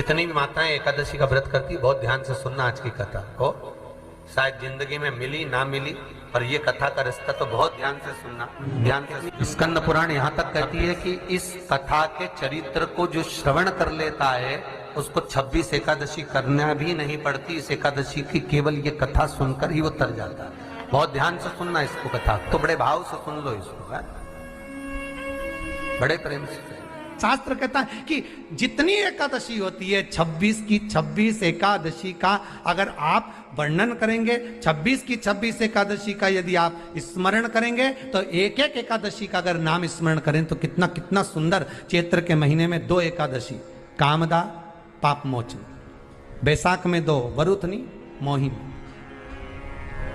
जितनी भी माताएं एकादशी का व्रत करती बहुत ध्यान से सुनना आज की कथा को, शायद जिंदगी में मिली ना मिली, पर ये कथा का रिश्ता तो बहुत ध्यान से सुनना। ध्यान से स्कंद पुराण यहाँ तक कहती है कि इस कथा के चरित्र को जो श्रवण कर लेता है उसको 26 एकादशी करना भी नहीं पड़ती। इस एकादशी की केवल ये कथा सुनकर ही वो तर जाता है। बहुत ध्यान से सुनना इसको, कथा तो बड़े भाव से सुन लो इसको, है? बड़े प्रेम से। शास्त्र कहता है कि जितनी एकादशी होती है 26 की 26 एकादशी का अगर आप वर्णन करेंगे, 26 की 26 एकादशी का यदि आप स्मरण करेंगे तो एक एक एकादशी का अगर नाम स्मरण करें तो कितना कितना सुंदर। चैत्र के महीने में 2 एकादशी, कामदा पाप मोचन, बैसाख में 2 वरुथनी मोहिनी,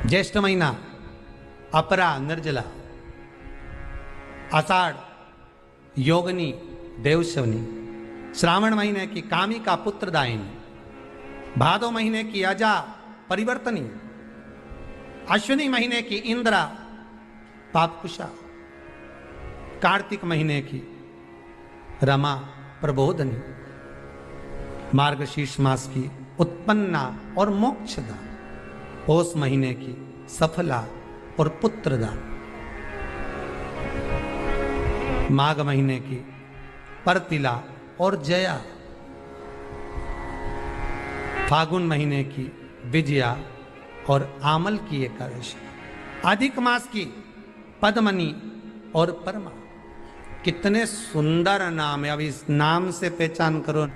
ज्येष्ठ महीना अपरा निर्जला, आषाढ़ योगनी देवशवनी, श्रावण महीने की कामिका पुत्रदायिनी, भादो महीने की अजा परिवर्तनी, अश्विनी महीने की इंद्रा पापकुशा, कार्तिक महीने की रमा प्रबोधनी, मार्गशीर्ष मास की उत्पन्ना और मोक्षदा, पौष महीने की सफला और पुत्रदा, माघ महीने की परतिला और जया, फागुन महीने की विजया और आमल की एकादशी, अधिक मास की पद्मनी और परमा। कितने सुंदर नाम है। अब इस नाम से पहचान करो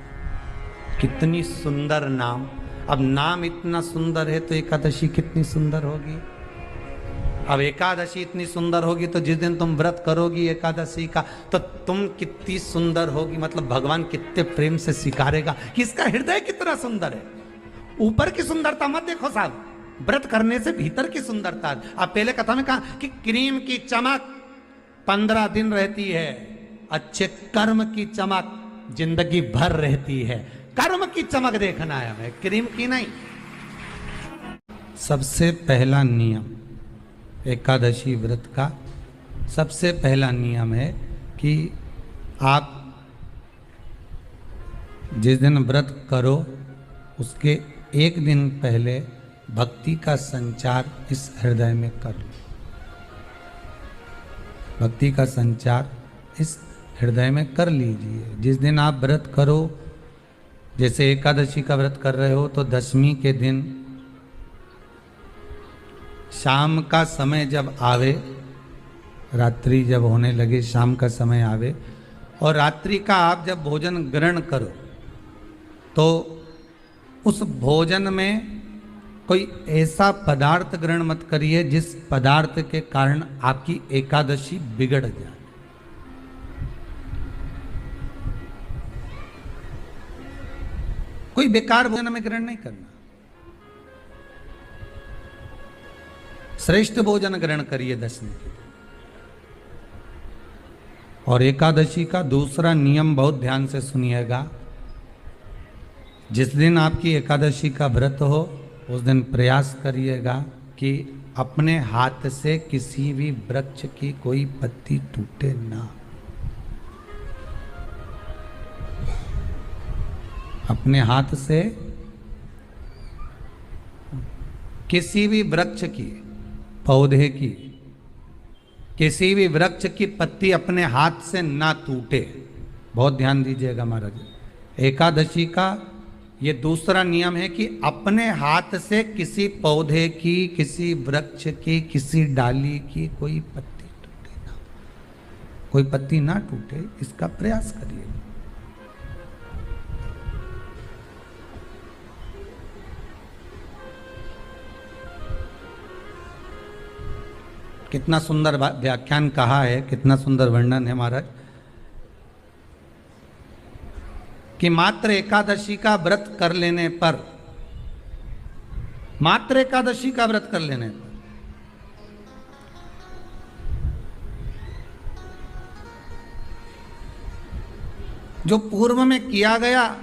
कितनी सुंदर नाम। अब नाम इतना सुंदर है तो एकादशी कितनी सुंदर होगी। अब एकादशी इतनी सुंदर होगी तो जिस दिन तुम व्रत करोगी एकादशी का तो तुम कितनी सुंदर होगी। मतलब भगवान कितने प्रेम से स्वीकारेगा कि इसका हृदय कितना सुंदर है। ऊपर की सुंदरता मत देखो साहब, व्रत करने से भीतर की सुंदरता। आप पहले कथा में कहा कि क्रीम की चमक 15 दिन रहती है, अच्छे कर्म की चमक जिंदगी भर रहती है। कर्म की चमक देखना है हमें, क्रीम की नहीं। सबसे पहला नियम एकादशी व्रत का, सबसे पहला नियम है कि आप जिस दिन व्रत करो उसके एक दिन पहले भक्ति का संचार इस हृदय में कर लो। भक्ति का संचार इस हृदय में कर लीजिए। जिस दिन आप व्रत करो, जैसे एकादशी का व्रत कर रहे हो तो दशमी के दिन शाम का समय जब आवे, रात्रि जब होने लगे, शाम का समय आवे और रात्रि का आप जब भोजन ग्रहण करो तो उस भोजन में कोई ऐसा पदार्थ ग्रहण मत करिए जिस पदार्थ के कारण आपकी एकादशी बिगड़ जाए। कोई बेकार भोजन में ग्रहण नहीं करना, श्रेष्ठ भोजन ग्रहण करिए दशमी के। और एकादशी का दूसरा नियम बहुत ध्यान से सुनिएगा। जिस दिन आपकी एकादशी का व्रत हो उस दिन प्रयास करिएगा कि अपने हाथ से किसी भी वृक्ष की कोई पत्ती टूटे ना। अपने हाथ से किसी भी वृक्ष की, पौधे की, किसी भी वृक्ष की पत्ती अपने हाथ से ना टूटे। बहुत ध्यान दीजिएगा महाराज। एकादशी का ये दूसरा नियम है कि अपने हाथ से किसी पौधे की, किसी वृक्ष की, किसी डाली की कोई पत्ती टूटे ना, कोई पत्ती ना टूटे, इसका प्रयास करिए। कितना सुंदर व्याख्यान कहा है, कितना सुंदर वर्णन है महाराज कि मात्र एकादशी का व्रत कर लेने पर, मात्र एकादशी का व्रत कर लेने पर जो पूर्व में किया गया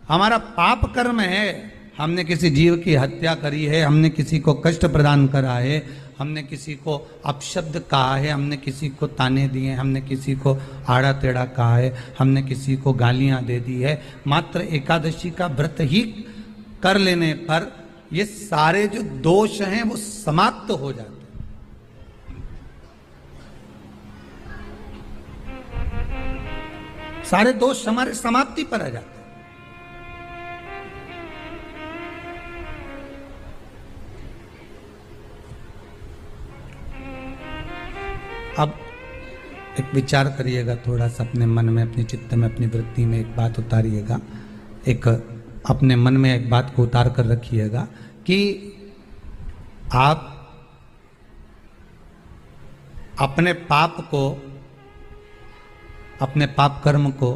हमारा पाप कर्म है, हमने किसी जीव की हत्या करी है, हमने किसी को कष्ट प्रदान करा है, हमने किसी को अपशब्द कहा है, हमने किसी को ताने दिए, हमने किसी को आड़ा टेढ़ा कहा है, हमने किसी को गालियां दे दी है, मात्र एकादशी का व्रत ही कर लेने पर ये सारे जो दोष हैं वो समाप्त हो जाते हैं। सारे दोष हमारे समाप्ति पर आ जाते हैं। अब एक विचार करिएगा थोड़ा सा अपने मन में, अपने चित्त में, अपनी वृत्ति में एक बात उतारिएगा, एक अपने मन में एक बात को उतार कर रखिएगा कि आप अपने पाप को, अपने पाप कर्म को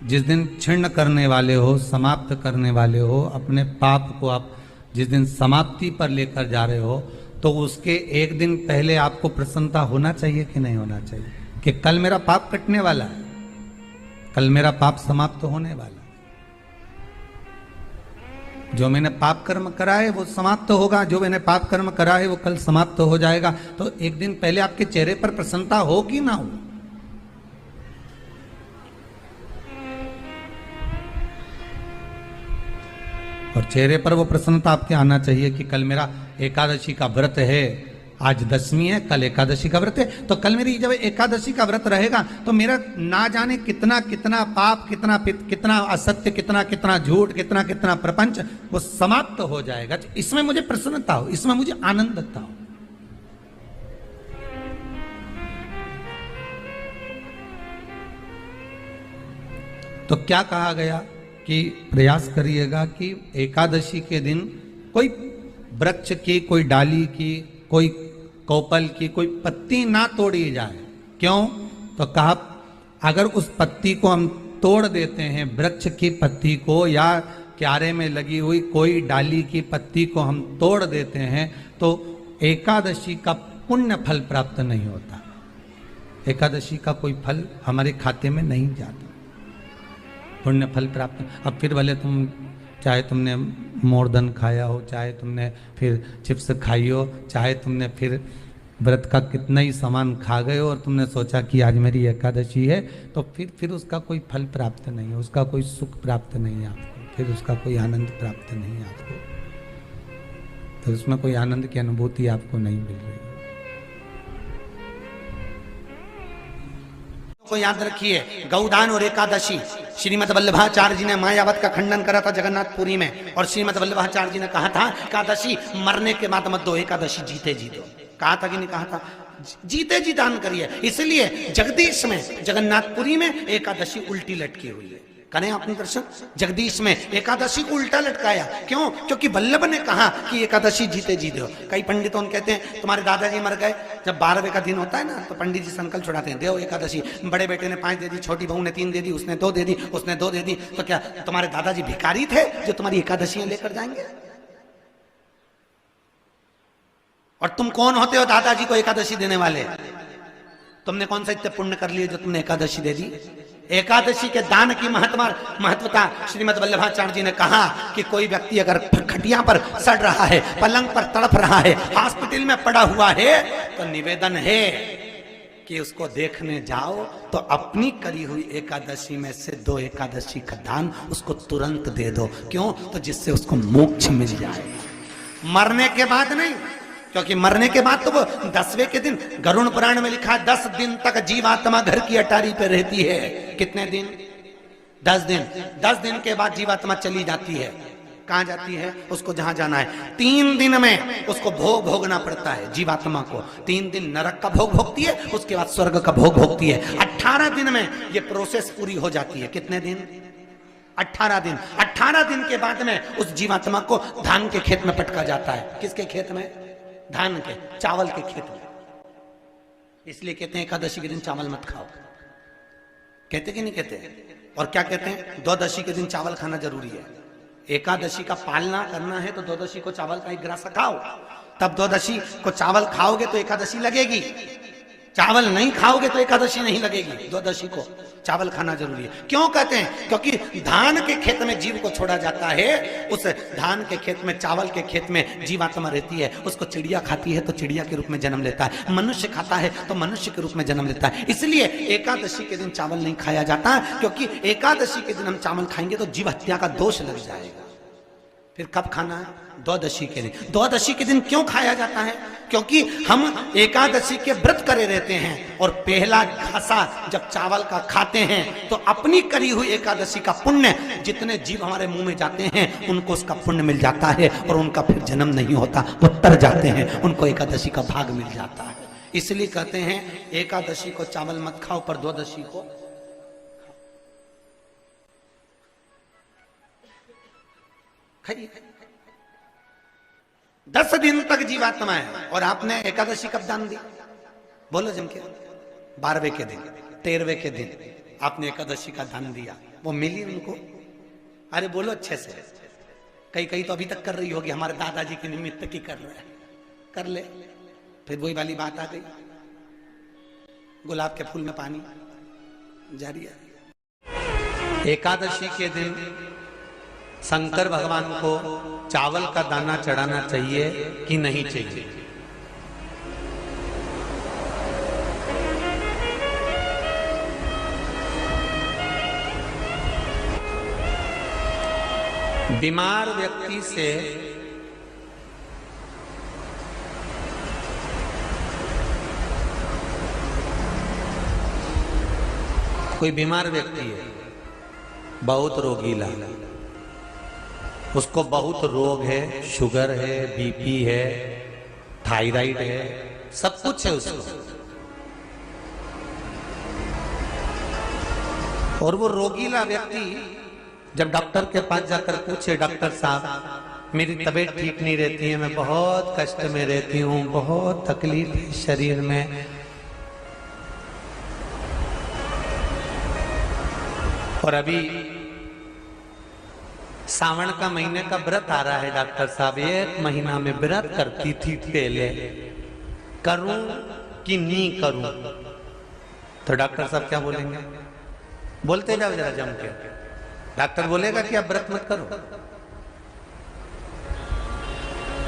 जिस दिन छिन्न करने वाले हो, समाप्त करने वाले हो, अपने पाप को आप जिस दिन समाप्ति पर लेकर जा रहे हो, तो उसके एक दिन पहले आपको प्रसन्नता होना चाहिए कि नहीं होना चाहिए कि कल मेरा पाप कटने वाला है, कल मेरा पाप समाप्त होने वाला है, जो मैंने पाप कर्म करा है वो समाप्त होगा, जो मैंने पाप कर्म करा है वो कल समाप्त हो जाएगा। तो एक दिन पहले आपके चेहरे पर प्रसन्नता हो कि ना हो? और चेहरे पर वो प्रसन्नता आपके आना चाहिए कि कल मेरा एकादशी का व्रत है, आज दशमी है, कल एकादशी का व्रत है, तो कल मेरी जब एकादशी का व्रत रहेगा तो मेरा ना जाने कितना कितना पाप, कितना असत्य, कितना झूठ, कितना प्रपंच वो समाप्त हो जाएगा। तो इसमें मुझे प्रसन्नता हो, इसमें मुझे आनंदता हो। तो क्या कहा गया कि प्रयास करिएगा कि एकादशी के दिन कोई वृक्ष की, कोई डाली की, कोई कोपल की कोई पत्ती ना तोड़ी जाए। क्यों? तो कहा अगर उस पत्ती को हम तोड़ देते हैं, वृक्ष की पत्ती को या क्यारे में लगी हुई कोई डाली की पत्ती को हम तोड़ देते हैं, तो एकादशी का पुण्य फल प्राप्त नहीं होता, एकादशी का कोई फल हमारे खाते में नहीं जाता, पुण्य फल प्राप्त। अब फिर भले तुम चाहे तुमने मोरधन खाया हो, चाहे तुमने फिर चिप्स खाई हो, चाहे तुमने फिर व्रत का कितना ही सामान खा गए हो और तुमने सोचा कि आज मेरी एकादशी है, तो फिर उसका कोई फल प्राप्त नहीं है, उसका कोई सुख प्राप्त नहीं है आपको, फिर उसका कोई आनंद प्राप्त नहीं है आपको, तो उसमें कोई आनंद की अनुभूति आपको नहीं मिल रही। को याद रखिए, गौदान और एकादशी, श्रीमद वल्लभाचार्य जी ने मायावत का खंडन करा था जगन्नाथपुरी में, और श्रीमद वल्लभाचार्य जी ने कहा था एकादशी मरने के बाद मत दो, एकादशी जीते जी दो। कहा था कि नहीं कहा था? जीते जी दान करिए। इसलिए जगदीश में, जगन्नाथपुरी में एकादशी उल्टी लटकी हुई है। करें आपने दर्शन? जगदीश में एकादशी को उल्टा लटकाया। क्यों? क्योंकि वल्लभ ने कहा कि एकादशी जीते जी दो। कई पंडितों कहते हैं तुम्हारे दादाजी मर गए, जब 12वें का दिन होता है ना तो पंडित जी संकल्प छुड़ाते हैं, देव एकादशी। बड़े बेटे ने 5 दे दी, छोटी बहू ने 3 दे दी, उसने 2 दे दी, उसने 2 दे दी, तो क्या तुम्हारे दादाजी भिखारी थे जो तुम्हारी एकादशियां लेकर जाएंगे? और तुम कौन होते हो दादाजी को एकादशी देने वाले? तुमने कौन सा इतने पुण्य कर लिए जो तुमने एकादशी दे दी? एकादशी के दान की महत्वता श्रीमद वल्लभाचार्य जी ने कहा कि कोई व्यक्ति अगर खटिया पर सड़ रहा है, पलंग पर तड़प रहा है, हॉस्पिटल में पड़ा हुआ है, तो निवेदन है कि उसको देखने जाओ तो अपनी करी हुई एकादशी में से 2 एकादशी का दान उसको तुरंत दे दो। क्यों? तो जिससे उसको मोक्ष मिल जाए, मरने के बाद नहीं। क्योंकि मरने के बाद तो वो 10वें के दिन, गरुड़ पुराण में लिखा है 10 दिन तक जीवात्मा घर की अटारी पे रहती है। कितने दिन? 10 दिन। 10 दिन के बाद जीवात्मा चली जाती है। कहां जाती है? उसको जहां जाना है। 3 दिन में उसको भोग भोगना पड़ता है जीवात्मा को। 3 दिन नरक का भोग भोगती है, उसके बाद स्वर्ग का भोग भोगती है। 18 दिन में ये प्रोसेस पूरी हो जाती है। कितने दिन? 18 दिन। 18 दिन के बाद में उस जीवात्मा को धान के खेत में पटका जाता है। किसके खेत में? धान के, चावल के खेत में। इसलिए कहते हैं एकादशी के दिन चावल मत खाओ। कहते कि नहीं कहते? और क्या कहते हैं? द्वादशी के दिन चावल खाना जरूरी है। एकादशी का पालना करना है तो द्वादशी को चावल का 1 ग्रास खाओ, तब द्वादशी को चावल खाओगे तो एकादशी लगेगी। चावल नहीं खाओगे तो एकादशी नहीं लगेगी। द्वादशी को चावल खाना जरूरी है। क्यों कहते हैं? क्योंकि धान के खेत में जीव को छोड़ा जाता है, उस धान के खेत में, चावल के खेत में जीवात्मा रहती है, उसको चिड़िया खाती है तो चिड़िया के रूप में जन्म लेता है, मनुष्य खाता है तो मनुष्य के रूप में जन्म लेता है। इसलिए एकादशी के दिन चावल नहीं खाया जाता, क्योंकि एकादशी के दिन हम चावल खाएंगे तो जीव हत्या का दोष लग जाएगा। फिर कब खाना है? द्वादशी के दिन। द्वादशी के दिन क्यों खाया जाता है? क्योंकि हम एकादशी के व्रत करे रहते हैं और पहला घासा जब चावल का खाते हैं तो अपनी करी हुई एकादशी का पुण्य जितने जीव हमारे मुंह में जाते हैं उनको उसका पुण्य मिल जाता है और उनका फिर जन्म नहीं होता, वो तर जाते हैं, उनको एकादशी का भाग मिल जाता है। इसलिए कहते हैं एकादशी को चावल मत खाओ पर द्वादशी को खाइए। 10 दिन तक जीवात्मा है और आपने एकादशी कब दान दी? बोलो जम के। 12वें के दिन, 13वें के दिन आपने एकादशी का दान दिया, वो मिली उनको? अरे बोलो अच्छे से। कई तो अभी तक कर रही होगी, हमारे दादाजी के निमित्त की कर रहे हैं, कर ले। फिर वही वाली बात आ गई, गुलाब के फूल में पानी जारी है। एकादशी के दिन शंकर भगवान को चावल का दाना चढ़ाना चाहिए कि नहीं चाहिए? बीमार व्यक्ति से कोई बीमार व्यक्ति है, बहुत रोगीला, उसको बहुत रोग है, शुगर है, बीपी है, थायराइड है, सब कुछ है उसको, और वो रोगीला व्यक्ति जब डॉक्टर के पास जाकर पूछे, डॉक्टर साहब मेरी तबीयत ठीक नहीं रहती है, मैं बहुत कष्ट में रहती हूँ, बहुत तकलीफ है शरीर में, और अभी सावन का महीने का व्रत आ रहा है डॉक्टर साहब, 1 महीना में व्रत करती थी पहले, करूं कि नहीं करूं? तो डॉक्टर साहब क्या बोलेंगे? बोलते जाओ जरा जम के। डॉक्टर बोलेगा कि आप व्रत मत करो।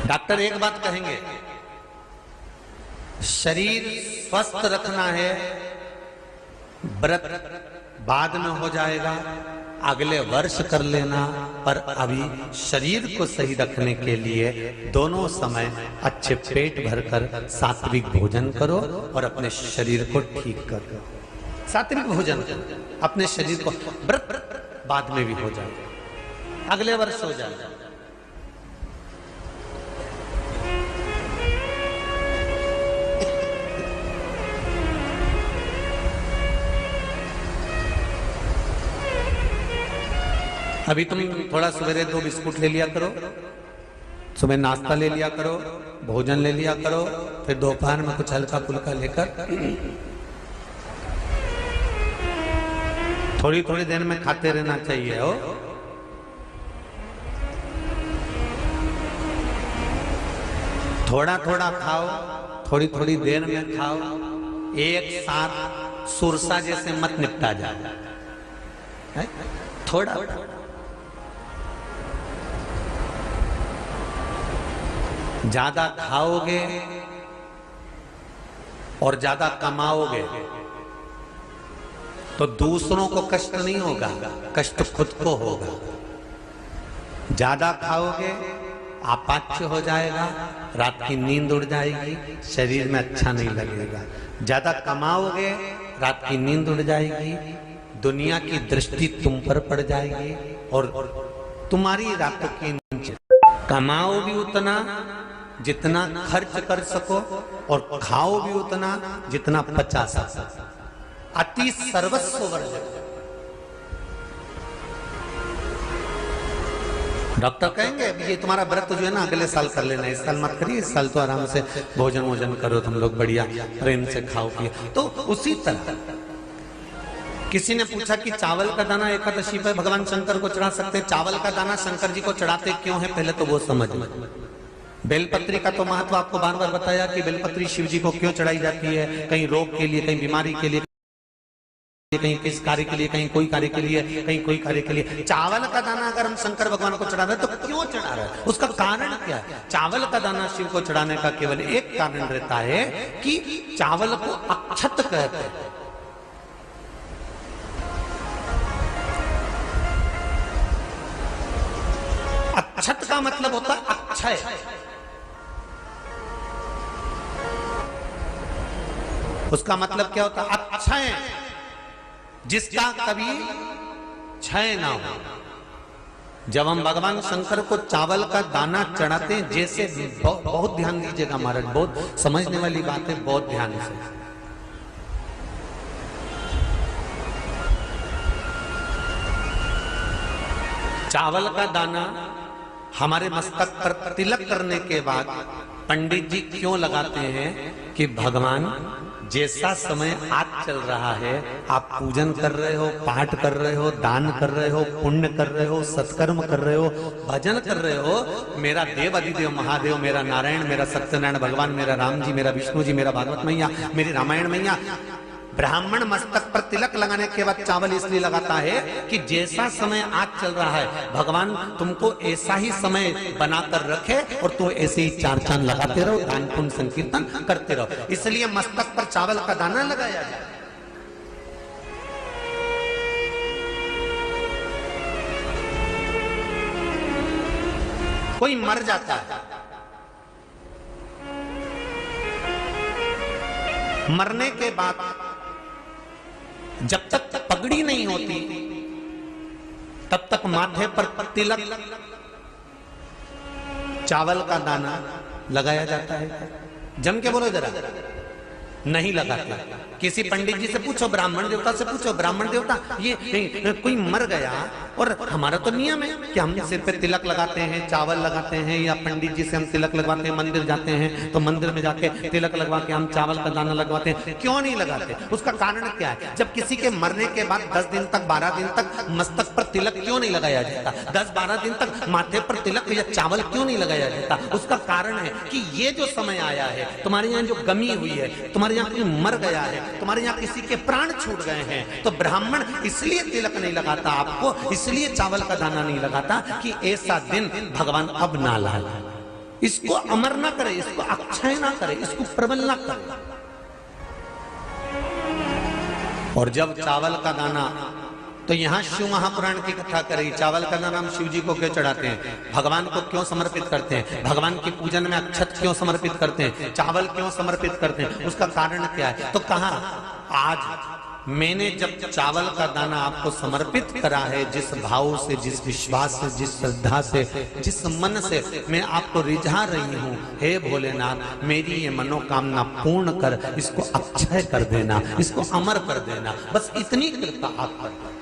डॉक्टर एक बात कहेंगे, शरीर स्वस्थ रखना है, व्रत बाद में हो जाएगा, अगले वर्ष कर लेना, पर अभी शरीर को सही रखने के लिए दोनों समय अच्छे पेट भरकर सात्विक भोजन करो और अपने शरीर को ठीक करो। सात्विक भोजन अपने शरीर को, व्रत बाद में भी हो जाए, अगले वर्ष हो जाए। अभी तुम थोड़ा सवेरे 2 बिस्कुट ले लिया करो, सुबह नाश्ता ले लिया करो, भोजन ले लिया करो, फिर दोपहर में कुछ हल्का फुल्का लेकर थोड़ी थोड़ी देर में खाते रहना चाहिए। हो थोड़ा थोड़ा खाओ, थोड़ी थोड़ी देर में खाओ, एक साथ सुरसा जैसे मत निपटा जाए, थोड़ा ज्यादा खाओगे और ज्यादा कमाओगे तो दूसरों को कष्ट नहीं होगा, कष्ट खुद को होगा। ज्यादा खाओगे आपाच्य हो जाएगा, रात की नींद उड़ जाएगी, शरीर में अच्छा नहीं लगेगा। ज्यादा कमाओगे, रात की नींद उड़ जाएगी, दुनिया की दृष्टि तुम पर पड़ जाएगी और तुम्हारी रातों की नींद। कमाओ भी उतना जितना खर्च कर सको और खाओ भी उतना जितना पचा सको। अति सर्वस्व वर्जक। डॉक्टर कहेंगे ये तुम्हारा व्रत जो है ना अगले साल कर लेना, इस साल मत करिए, इस साल तो आराम से भोजन वोजन करो तुम लोग, बढ़िया प्रेम से खाओ पिए। तो उसी तरह किसी ने पूछा कि चावल का दाना एकादशी पर भगवान शंकर को चढ़ा सकते हैं? चावल का दाना शंकर जी को चढ़ाते क्यों है, पहले तो वो समझ। बेलपत्री का तो महत्व आपको बार बार बताया कि बेलपत्री शिव जी को क्यों चढ़ाई जाती है, कहीं रोग के लिए, कहीं बीमारी के लिए, कहीं किस कार्य के लिए, कहीं कोई कार्य के लिए, कहीं कोई कार्य के लिए। चावल का दाना अगर हम शंकर भगवान को चढ़ा रहे हैं तो क्यों चढ़ा रहे हैं, उसका कारण क्या है? चावल का दाना शिव को चढ़ाने का केवल एक कारण रहता है कि चावल को अक्षत कहते हैं। अक्षत का मतलब होता है अक्षय। उसका मतलब क्या होता है? अक्षय, जिसका कभी क्षय ना हो। जब हम भगवान शंकर को चावल का दाना चढ़ाते हैं, जैसे बहुत ध्यान दीजिएगा महाराज, बहुत समझने वाली बात है, बहुत ध्यान से। चावल का दाना हमारे मस्तक पर तिलक करने के बाद पंडित जी क्यों लगाते हैं कि भगवान जैसा समय आज चल रहा है, आप पूजन कर रहे हो, पाठ कर रहे हो, दान कर रहे हो, पुण्य कर रहे हो, सत्कर्म कर रहे हो, भजन कर रहे हो, मेरा देव अधिदेव महादेव, मेरा नारायण, मेरा सत्यनारायण भगवान, मेरा राम जी, मेरा विष्णु जी, मेरा भागवत मैया, मेरी रामायण मैया, ब्राह्मण मस्तक पर तिलक लगाने के बाद चावल इसलिए लगाता है कि जैसा समय आज चल रहा है, भगवान तुमको ऐसा ही समय बनाकर रखे और तो ऐसे ही चार चांद लगाते रहो, दान पुण्य संकीर्तन करते रहो। इसलिए मस्तक पर चावल का दाना लगाया जाए। कोई मर जाता है, मरने के बाद जब तक पगड़ी नहीं होती तब तक माथे पर तिलक, चावल का दाना लगाया जाता है। जम के बोलो जरा, नहीं लगाता। किसी पंडित जी से पूछो, ब्राह्मण देवता से पूछो, ब्राह्मण देवता ये कोई मर गया, और हमारा तो नियम है कि हम सिर पे तिलक लगाते हैं, चावल लगाते हैं, या पंडित जी से हम तिलक लगवाते हैं, मंदिर जाते हैं तो मंदिर में जाके तिलक लगवा के हम चावल का दाना लगवाते हैं। क्यों नहीं लगाते? उसका कारण क्या है? जब किसी के मरने के बाद 10 दिन तक, 12 दिन तक मस्तक पर तिलक क्यों नहीं लगाया जाता? 10-12 दिन तक माथे पर तिलक या चावल क्यों नहीं लगाया जाता? उसका कारण है कि ये जो समय आया है, तुम्हारे यहाँ जो गमी हुई है, तुम्हारे यहाँ कोई मर गया है, तुम्हारे यहाँ किसी के प्राण छूट गए हैं, तो ब्राह्मण इसलिए तिलक नहीं लगाता आपको, इसलिए चावल का दाना नहीं लगाता कि ऐसा दिन भगवान अब ना लाए, इसको अमर ना करे, इसको अक्षय ना करे, इसको प्रबल ना करे। और जब चावल का दाना, तो यहां शिव महापुराण की कथा करी, चावल का दाना हम शिव जी को क्यों चढ़ाते हैं, भगवान को क्यों समर्पित करते हैं, भगवान की पूजन में अक्षत क्यों समर्पित करते हैं, चावल क्यों समर्पित करते हैं, उसका कारण क्या है? तो कहा आज मैंने जब चावल का दाना आपको समर्पित करा है, जिस भाव से, जिस विश्वास से, जिस श्रद्धा से, जिस मन से मैं आपको रिझा रही हूं, हे भोलेनाथ मेरी ये मनोकामना पूर्ण कर, इसको अक्षय कर देना, इसको अमर कर देना, बस इतनी कृपा आप कर।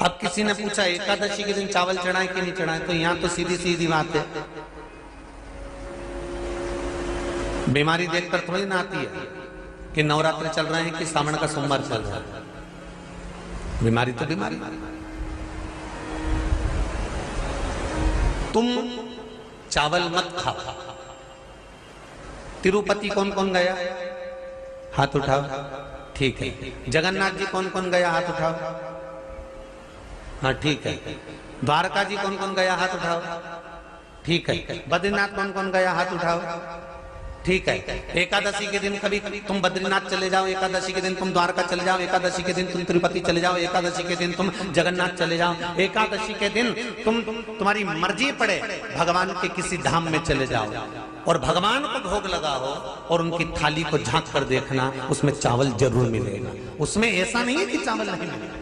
अब किसी ने पूछा एकादशी के दिन चावल चढ़ाए कि नहीं चढ़ाए, तो यहां तो सीधी सीधी बात है, बीमारी देखकर थोड़ी ना आती है कि नवरात्र चल रहे हैं कि सावन का सोमवार चल रहा है। बीमारी तो बीमारी। तुम चावल मत खाओ। तिरुपति कौन कौन गया? हाथ उठाओ। ठीक है। जगन्नाथ जी कौन कौन गया? हाथ उठाओ। हाँ ठीक है। द्वारका जी कौन कौन गया? हाथ उठाओ। ठीक है। बद्रीनाथ कौन कौन गया? हाथ उठाओ। ठीक है। एकादशी के दिन कभी तुम बद्रीनाथ चले जाओ, एकादशी के दिन तुम द्वारका चले जाओ, एकादशी के दिन तुम तिरुपति चले जाओ, एकादशी के दिन तुम जगन्नाथ चले जाओ, एकादशी के दिन तुम्हारी मर्जी पड़े भगवान के किसी धाम में चले जाओ और भगवान को भोग लगाओ और उनकी थाली को झांक कर देखना, उसमें चावल जरूर मिलेगा। उसमें ऐसा नहीं है कि चावल नहीं मिलेगा।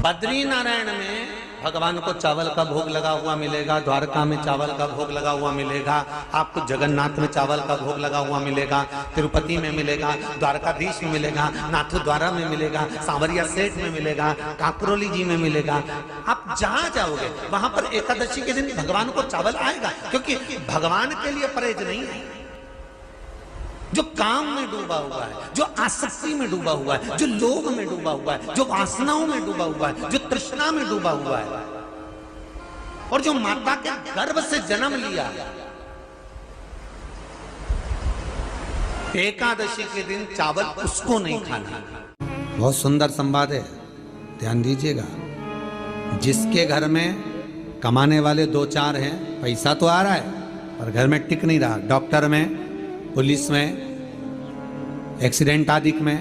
बद्री नारायण में भगवान को चावल का भोग लगा हुआ मिलेगा, द्वारका में चावल का भोग लगा हुआ मिलेगा, आपको जगन्नाथ में चावल का भोग लगा हुआ मिलेगा, तिरुपति में मिलेगा, द्वारकाधीश में मिलेगा, नाथद्वारा में मिलेगा, सांवरिया सेठ में मिलेगा, काकरोली जी में मिलेगा। आप जहां जाओगे वहां पर एकादशी के दिन भगवान को चावल आएगा, क्योंकि भगवान के लिए परहेज नहीं है। जो काम में डूबा हुआ है, जो आसक्ति में डूबा हुआ है, जो लोभ में डूबा हुआ है, जो वासनाओं में डूबा हुआ है, जो तृष्णा में डूबा हुआ है, और जो माता के गर्भ से जन्म लिया, एकादशी के दिन चावल उसको नहीं खाना। बहुत सुंदर संवाद है, ध्यान दीजिएगा। जिसके घर में कमाने वाले 2-4 हैं, पैसा तो आ रहा है पर घर में टिक नहीं रहा, डॉक्टर में, पुलिस में, एक्सीडेंट आदि में,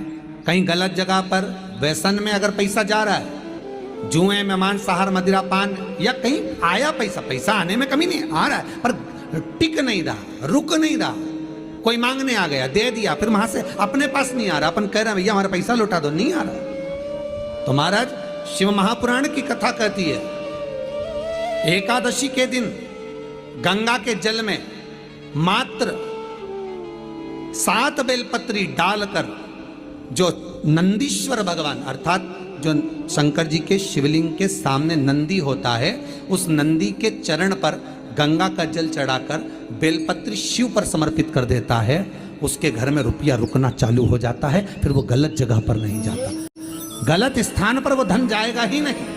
कहीं गलत जगह पर व्यसन में अगर पैसा जा रहा है, जुए में, मांसाहार, मदिरा पान, या कहीं आया पैसा आने में कमी नहीं, आ रहा है पर टिक नहीं रहा, रुक नहीं रहा। कोई मांगने आ गया, दे दिया, फिर वहां से अपने पास नहीं आ रहा, अपन कह रहे हैं भैया हमारा पैसा लौटा दो, नहीं आ रहा। तो महाराज शिव महापुराण की कथा कहती है, एकादशी के दिन गंगा के जल में मात्र 7 बेलपत्री डालकर जो नंदीश्वर भगवान अर्थात जो शंकर जी के शिवलिंग के सामने नंदी होता है, उस नंदी के चरण पर गंगा का जल चढ़ाकर बेलपत्री शिव पर समर्पित कर देता है, उसके घर में रुपया रुकना चालू हो जाता है, फिर वो गलत जगह पर नहीं जाता, गलत स्थान पर वो धन जाएगा ही नहीं।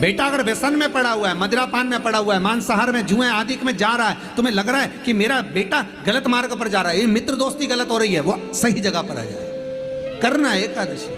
बेटा अगर व्यसन में पड़ा हुआ है, मदिरा पान में पड़ा हुआ है, मांसाहार में, जुए आदि में जा रहा है, तुम्हें लग रहा है कि मेरा बेटा गलत मार्ग पर जा रहा है, ये मित्र दोस्ती गलत हो रही है, वो सही जगह पर आ जाए। करना है एकादशी।